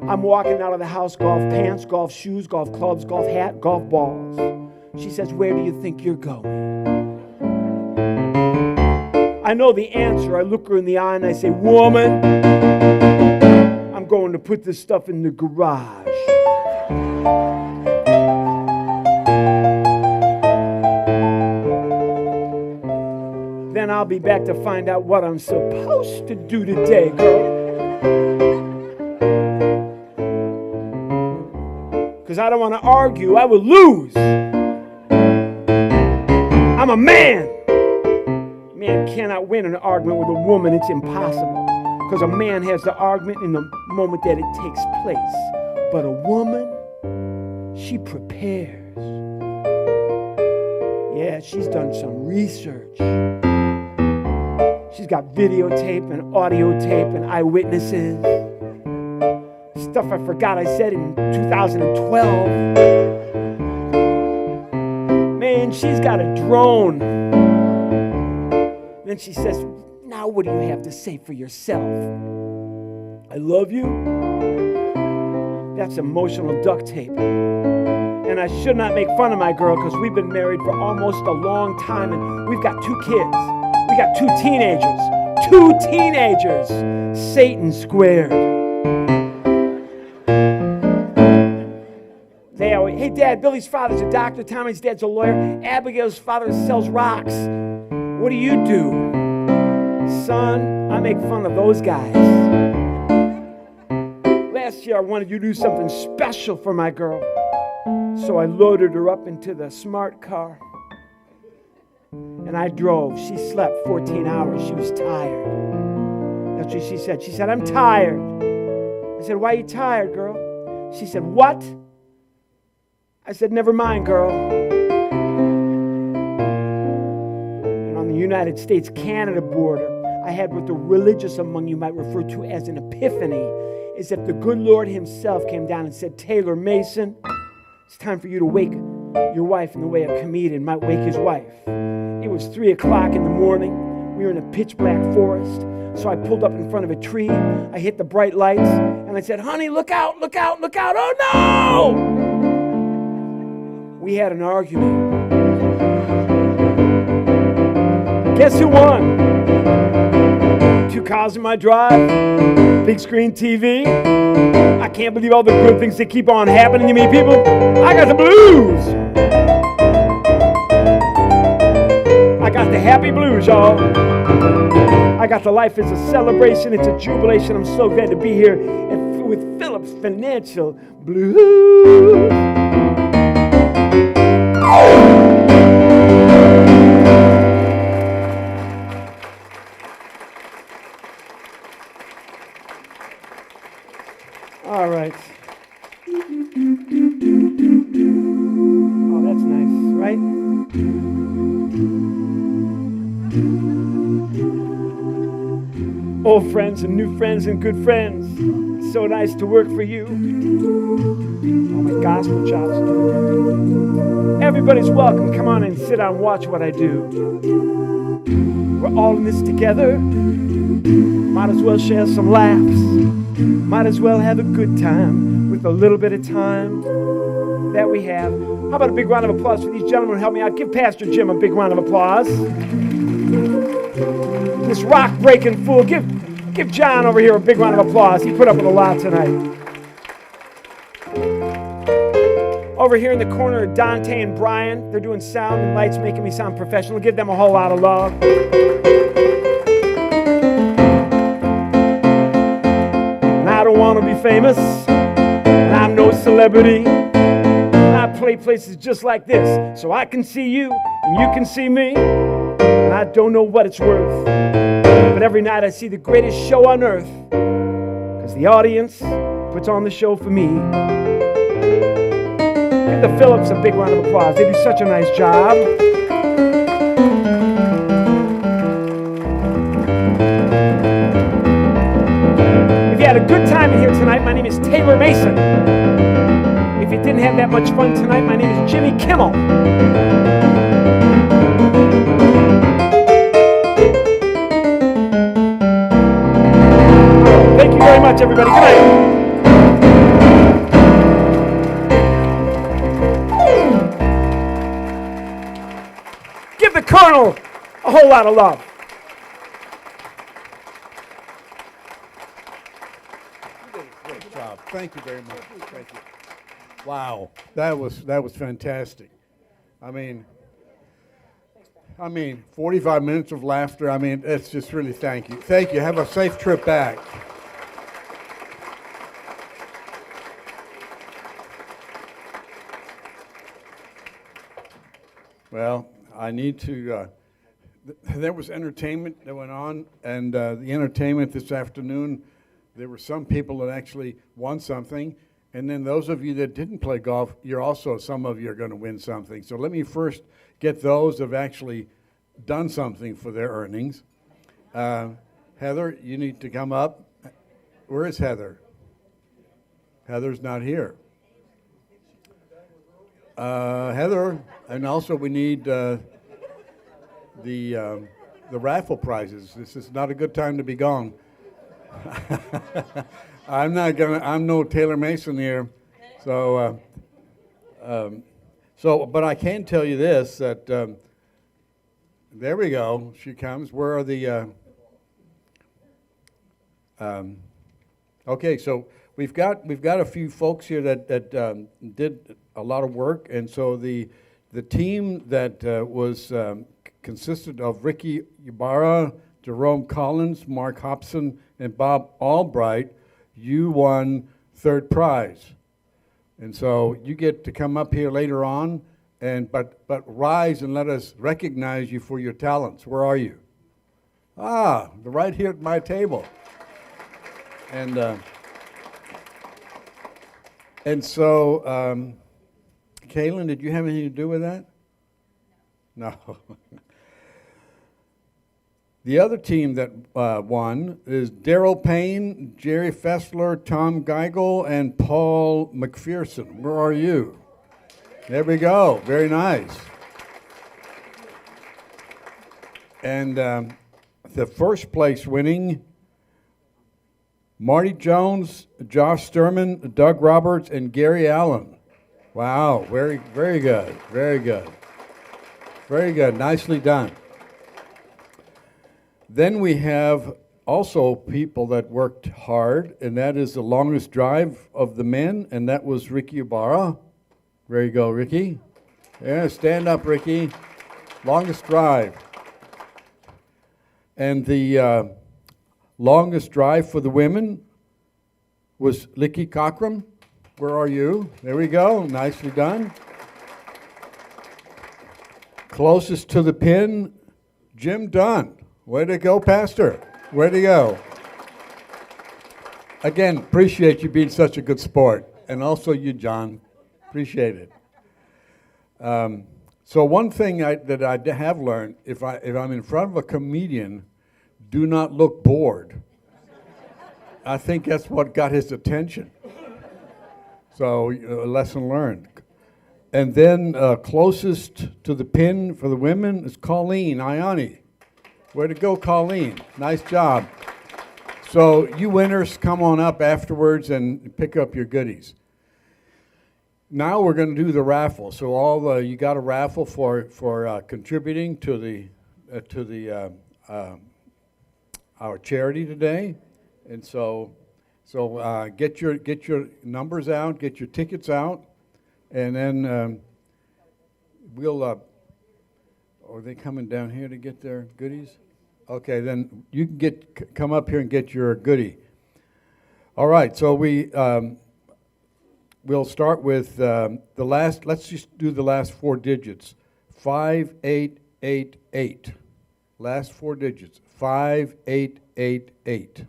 I'm walking out of the house, golf pants, golf shoes, golf clubs, golf hat, golf balls. She says, where do you think you're going? I know the answer. I look her in the eye and I say, woman, I'm going to put this stuff in the garage. then I'll be back to find out what I'm supposed to do today, girl. Because I don't want to argue. I will lose. I'm a man. Man cannot win an argument with a woman. It's impossible. Because a man has the argument in the moment that it takes place. But a woman, she prepares. Yeah, she's done some research. She's got videotape and audio tape and eyewitnesses. Stuff I forgot I said in 2012. Man, she's got a drone. Then she says, now what do you have to say for yourself? I love you? That's emotional duct tape. And I should not make fun of my girl because we've been married for almost a long time and we've got 2 kids. We got 2 teenagers. 2 teenagers. Satan squared. They always, hey Dad, Billy's father's a doctor, Tommy's dad's a lawyer, Abigail's father sells rocks. What do you do? Son, I make fun of those guys. Last year I wanted you to do something special for my girl. So I loaded her up into the smart car. And I drove. She slept 14 hours. She was tired. That's what she said. She said, I'm tired. I said, why are you tired, girl? She said, what? I said, never mind, girl. And on the United States-Canada border, I had what the religious among you might refer to as an epiphany, is if the good Lord himself came down and said, Taylor Mason, it's time for you to wake your wife in the way a comedian might wake his wife. It was 3 o'clock in the morning. We were in a pitch black forest. So I pulled up in front of a tree. I hit the bright lights. And I said, honey, look out, look out, look out. Oh, no! We had an argument. Guess who won? 2 cars in my drive. Big screen TV. I can't believe all the good things that keep on happening to me, people. I got the blues. I got the happy blues, y'all. I got the life is a celebration. It's a jubilation. I'm so glad to be here with Phillips Financial Blues. All right. Oh, that's nice, right? Old friends and new friends and good friends. It's so nice to work for you. All my gospel chops. Everybody's welcome. Come on and sit down and watch what I do. We're all in this together. Might as well share some laughs. Might as well have a good time with a little bit of time that we have. How about a big round of applause for these gentlemen who helped me out? Give Pastor Jim a big round of applause. This rock-breaking fool. Give John over here a big round of applause. He put up with a lot tonight. Over here in the corner are Dante and Brian. They're doing sound and lights, making me sound professional. Give them a whole lot of love. I don't want to be famous, and I'm no celebrity. I play places just like this, so I can see you, and you can see me, and I don't know what it's worth. But every night I see the greatest show on earth, because the audience puts on the show for me. Give the Phillips a big round of applause. They do such a nice job. If you had a good time in here tonight, my name is Taylor Mason. If you didn't have that much fun tonight, my name is Jimmy Kimmel. Thank you very much, everybody. Good night. Give the Colonel a whole lot of love. Great job. Thank you very much. Thank you. Wow, that was fantastic. I mean, I mean, 45 minutes of laughter. I mean, it's just really thank you. Thank you. Have a safe trip back. Well, I need to. There was entertainment that went on, and the entertainment this afternoon, there were some people that actually won something, and then those of you that didn't play golf, some of you are going to win something. So let me first get those that have actually done something for their earnings. Heather, you need to come up. Where is Heather? Heather's not here. Heather, and also we need the raffle prizes. This is not a good time to be gone. I'm no Taylor Mason here, but I can tell you this, that there we go. She comes. Where are the? Okay, so we've got a few folks here that did a lot of work, and so the team that was consisted of Ricky Ibarra, Jerome Collins, Mark Hobson, and Bob Albright. You won third prize, and so you get to come up here later on, but rise and let us recognize you for your talents. Where are you? Right here at my table, and so. Kaylin, did you have anything to do with that? No. The other team that won is Daryl Payne, Jerry Fessler, Tom Geigel, and Paul McPherson. Where are you? There we go. Very nice. And the first place winning, Marty Jones, Josh Sturman, Doug Roberts, and Gary Allen. Wow, very, very good, very good. Very good, nicely done. Then we have also people that worked hard, and that is the longest drive of the men, and that was Ricky Ibarra. There you go, Ricky. Yeah, stand up, Ricky. Longest drive. And the longest drive for the women was Licky Cochran. Where are you? There we go. Nicely done. Closest to the pin, Jim Dunn. Way to go, Pastor. Way to go. Again, appreciate you being such a good sport. And also you, John. Appreciate it. So one thing that I have learned, if I'm in front of a comedian, do not look bored. I think that's what got his attention. So, a lesson learned. And then closest to the pin for the women is Colleen Ioni. Way to go, Colleen. Nice job. So, you winners, come on up afterwards and pick up your goodies. Now we're going to do the raffle. So, you got a raffle for contributing to our charity today, and so get your numbers out, get your tickets out, and then we'll. Are they coming down here to get their goodies? Okay, then you can come up here and get your goodie. All right, so we'll start with the last. Let's just do the last four digits. 5888. Last four digits. 5888.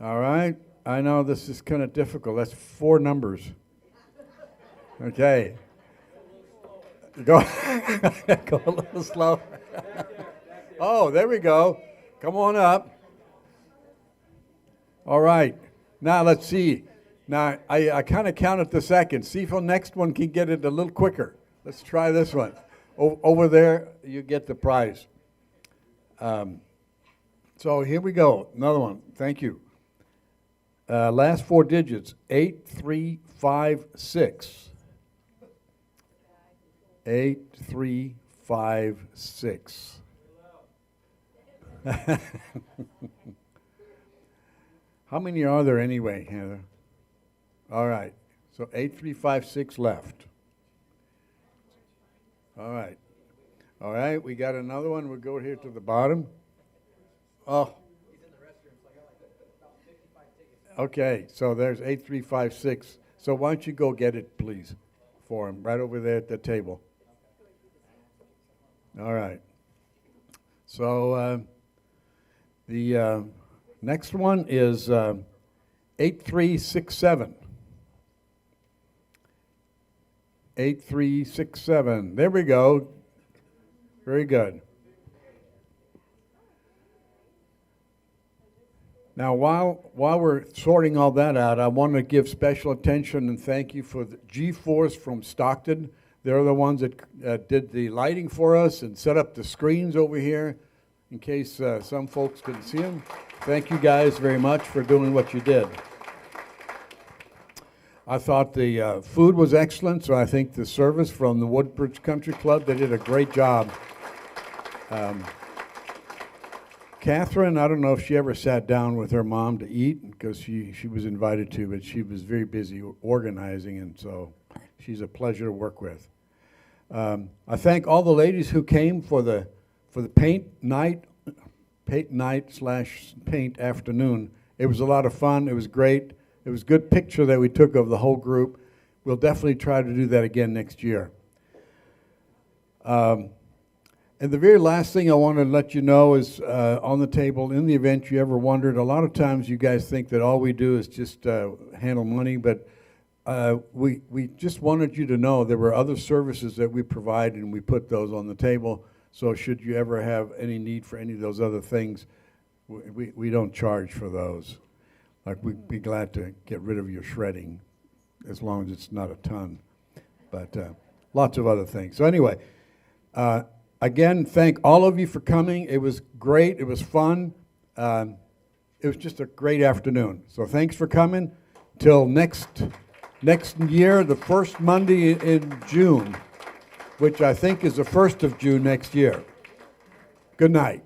All right. I know this is kind of difficult. That's four numbers. Okay. Go a little slow. Oh, there we go. Come on up. All right. Now let's see. Now I kind of counted the seconds. See if the next one can get it a little quicker. Let's try this one. Over there, you get the prize. So here we go. Another one. Thank you. Last four digits, 8356. 8356. How many are there anyway, Heather? All right. So 8356 left. All right. All right, we got another one. We'll go here to the bottom. Oh. Okay, so there's 8356. So why don't you go get it, please, for him, right over there at the table. All right. So the next one is 8367. 8367. There we go. Very good. Now, while we're sorting all that out, I want to give special attention and thank you for the G-Force from Stockton. They're the ones that did the lighting for us and set up the screens over here in case some folks couldn't see them. Thank you guys very much for doing what you did. I thought the food was excellent, so I think the service from the Woodbridge Country Club, they did a great job. Catherine, I don't know if she ever sat down with her mom to eat because she was invited to, but she was very busy organizing, and so she's a pleasure to work with. I thank all the ladies who came for the paint night / paint afternoon. It was a lot of fun. It was great. It was a good picture that we took of the whole group. We'll definitely try to do that again next year. And the very last thing I want to let you know is on the table, in the event you ever wondered, a lot of times you guys think that all we do is just handle money, but we just wanted you to know there were other services that we provide, and we put those on the table. So should you ever have any need for any of those other things, we don't charge for those. Like, we'd be glad to get rid of your shredding as long as it's not a ton. But lots of other things. So anyway, again, thank all of you for coming. It was great. It was fun. It was just a great afternoon. So thanks for coming. Till next year, the first Monday in June, which I think is the 1st of June next year. Good night.